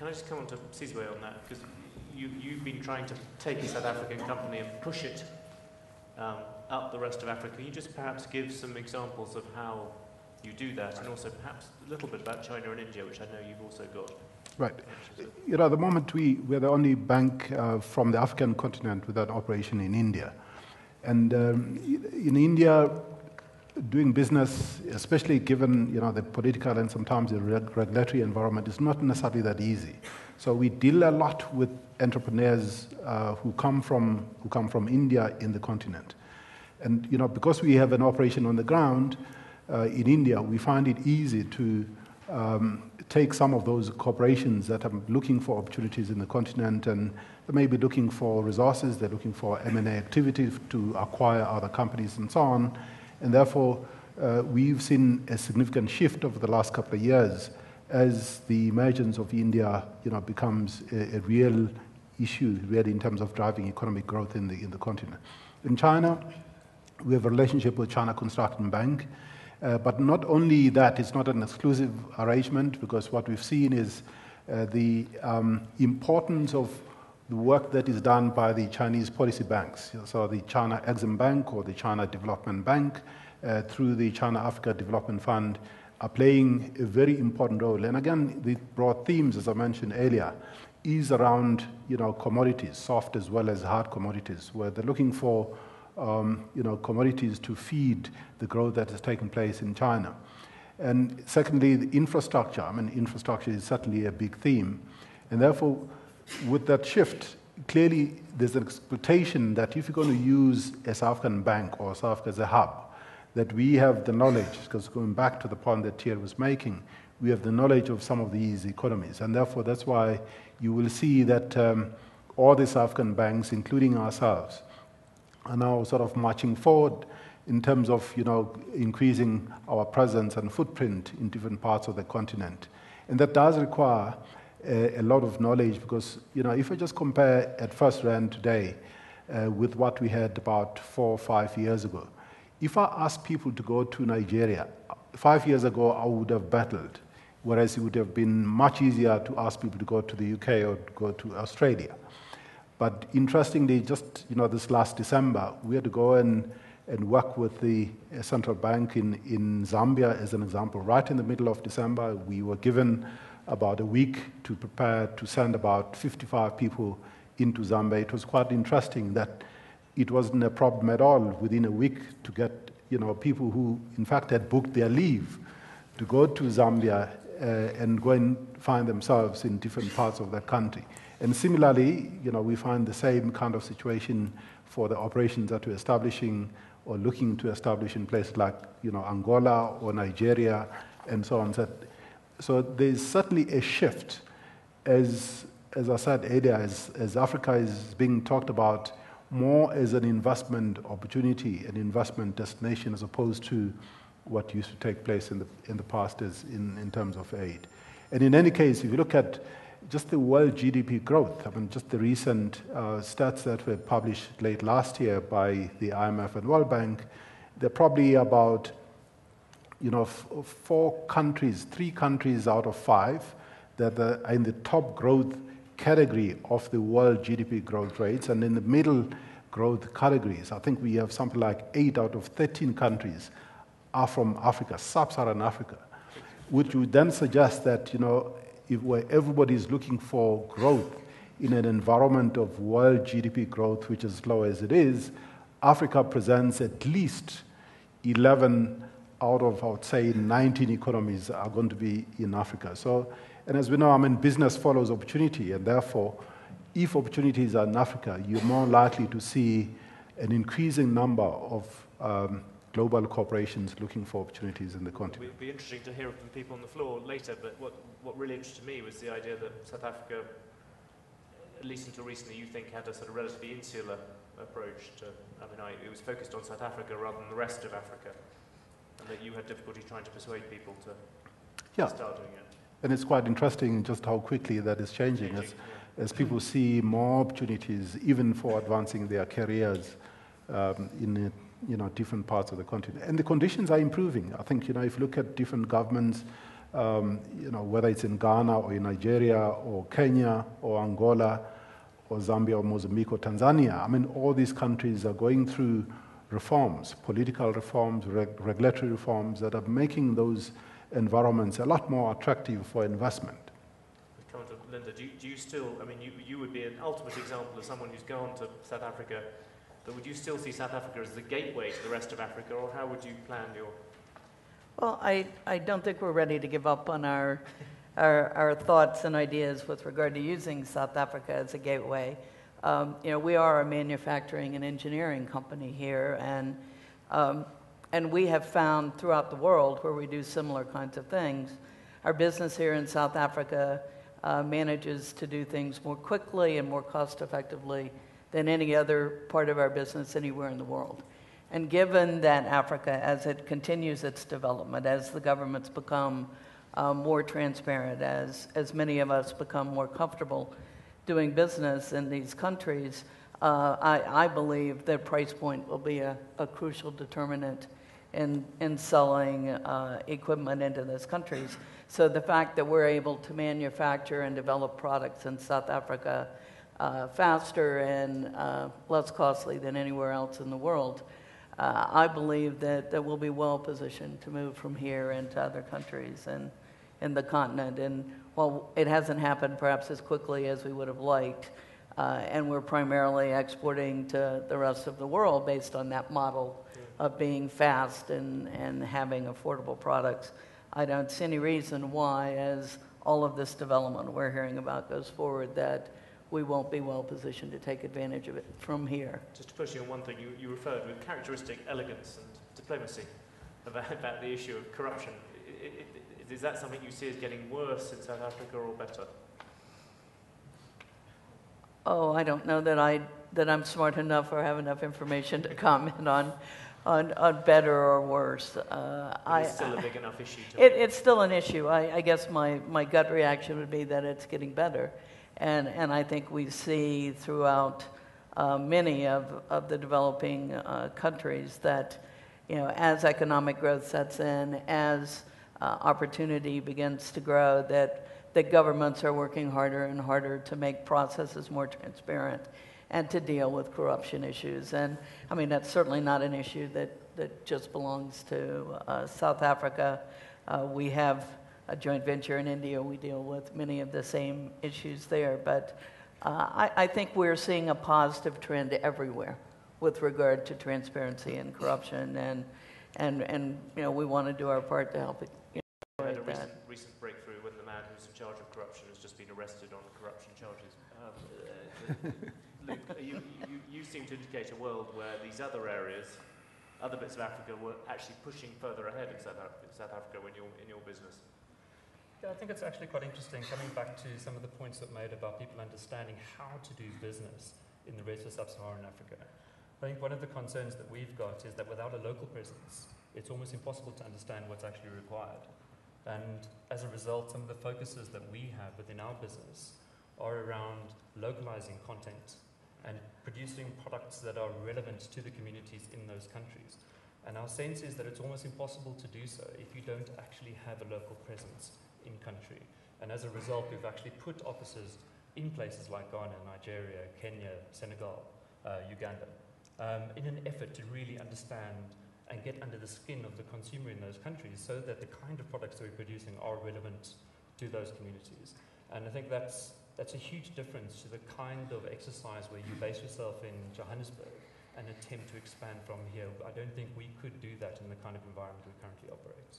can I just come on to Sizwe on that? Because you've been trying to take a South African company and push it up the rest of Africa. Can you just perhaps give some examples of how you do that, and also perhaps a little bit about China and India, which I know you've also got? Right. You know, at the moment we're the only bank from the African continent with an operation in India. And in India, doing business, especially given, you know, the political and sometimes the regulatory environment, is not necessarily that easy. So we deal a lot with entrepreneurs who come from India in the continent. And, you know, because we have an operation on the ground in India, we find it easy to take some of those corporations that are looking for opportunities in the continent, and they may be looking for resources, they're looking for M&A activity to acquire other companies and so on. And therefore, we've seen a significant shift over the last couple of years as the emergence of India, you know, becomes a real issue, really, in terms of driving economic growth in the continent. In China, we have a relationship with China Construction Bank. But not only that, it's not an exclusive arrangement, because what we've seen is the importance of the work that is done by the Chinese policy banks. So the China Exim Bank or the China Development Bank through the China Africa Development Fund are playing a very important role. And again, the broad themes, as I mentioned earlier, is around, you know, commodities, soft as well as hard commodities, where they're looking for you know, commodities to feed the growth that has taken place in China. And secondly, the infrastructure. I mean, infrastructure is certainly a big theme. And therefore, with that shift, clearly there's an expectation that if you're going to use a South African bank or South Africa as a hub, that we have the knowledge, because going back to the point that Thierry was making, we have the knowledge of some of these economies. And therefore, that's why you will see that all the South African banks, including ourselves, are now sort of marching forward in terms of, you know, increasing our presence and footprint in different parts of the continent. And that does require a lot of knowledge, because, you know, if I just compare at FirstRand today with what we had about 4 or 5 years ago, if I asked people to go to Nigeria, 5 years ago I would have battled, whereas it would have been much easier to ask people to go to the UK or go to Australia. But interestingly, just, you know, this last December, we had to go and work with the central bank in Zambia, as an example. Right in the middle of December, we were given about a week to prepare to send about 55 people into Zambia. It was quite interesting that it wasn't a problem at all within a week to get, you know, people who, in fact, had booked their leave to go to Zambia and go and find themselves in different parts of that country. And similarly, you know, we find the same kind of situation for the operations that we're establishing or looking to establish in places like, you know, Angola or Nigeria and so on. So there's certainly a shift, as I said earlier, as Africa is being talked about more as an investment opportunity, an investment destination, as opposed to what used to take place in the past as in terms of aid. And in any case, if you look at just the world GDP growth, I mean, just the recent stats that were published late last year by the IMF and World Bank, they're probably about, you know, 3 countries out of 5 that are in the top growth category of the world GDP growth rates, and in the middle growth categories, I think we have something like 8 out of 13 countries are from Africa, Sub-Saharan Africa, which would then suggest that, you know, where everybody is looking for growth in an environment of world GDP growth, which is low as it is, Africa presents at least 11 out of, I would say, 19 economies are going to be in Africa. So, and as we know, I mean, business follows opportunity, and therefore, if opportunities are in Africa, you're more likely to see an increasing number of global corporations looking for opportunities in the continent. It would be interesting to hear from people on the floor later, but what really interested me was the idea that South Africa, at least until recently, you think had a sort of relatively insular approach to, it was focused on South Africa rather than the rest of Africa, and that you had difficulty trying to persuade people to start doing it. And it's quite interesting just how quickly that is changing as people see more opportunities, even for advancing their careers in different parts of the continent. And the conditions are improving. I think, if you look at different governments, whether it's in Ghana or in Nigeria or Kenya or Angola or Zambia or Mozambique or Tanzania. I mean, all these countries are going through reforms, political reforms, regulatory reforms that are making those environments a lot more attractive for investment. Come to Linda, do you still, I mean, you would be an ultimate example of someone who's gone to South Africa, but would you still see South Africa as the gateway to the rest of Africa, or how would you plan your... Well, I don't think we're ready to give up on our thoughts and ideas with regard to using South Africa as a gateway. We are a manufacturing and engineering company here, and we have found throughout the world where we do similar kinds of things, our business here in South Africa manages to do things more quickly and more cost effectively than any other part of our business anywhere in the world. And given that Africa, as it continues its development, as the governments become more transparent, as many of us become more comfortable doing business in these countries, I believe that price point will be a crucial determinant in selling equipment into those countries. So the fact that we're able to manufacture and develop products in South Africa faster and less costly than anywhere else in the world, I believe that we'll be well positioned to move from here into other countries and in the continent. And while it hasn't happened perhaps as quickly as we would have liked, and we're primarily exporting to the rest of the world based on that model of being fast and having affordable products, I don't see any reason why, as all of this development we're hearing about goes forward, that we won't be well positioned to take advantage of it from here. Just to push you on one thing, you referred with characteristic elegance and diplomacy about the issue of corruption. Is that something you see as getting worse in South Africa or better? Oh, I don't know that I'm smart enough or have enough information to comment on better or worse. It's still a big enough issue. It's still an issue. I guess my gut reaction would be that it's getting better. And I think we see throughout many of the developing countries that, as economic growth sets in, as opportunity begins to grow, that governments are working harder and harder to make processes more transparent and to deal with corruption issues. And I mean, that's certainly not an issue that just belongs to South Africa. We have a joint venture in India. We deal with many of the same issues there. But I think we're seeing a positive trend everywhere with regard to transparency and corruption. And we want to do our part to help it. We had a recent breakthrough when the man who's in charge of corruption has just been arrested on corruption charges. Luke, you seem to indicate a world where these other areas, other bits of Africa, were actually pushing further ahead in South Africa when you're in your business. Yeah, I think it's actually quite interesting coming back to some of the points that made about people understanding how to do business in the rest of Sub-Saharan Africa. I think one of the concerns that we've got is that without a local presence, it's almost impossible to understand what's actually required. And as a result, some of the focuses that we have within our business are around localizing content and producing products that are relevant to the communities in those countries. And our sense is that it's almost impossible to do so if you don't actually have a local presence in country. And as a result, we've actually put offices in places like Ghana, Nigeria, Kenya, Senegal, Uganda, in an effort to really understand and get under the skin of the consumer in those countries so that the kind of products that we're producing are relevant to those communities. And I think that's a huge difference to the kind of exercise where you base yourself in Johannesburg and attempt to expand from here. I don't think we could do that in the kind of environment we currently operate.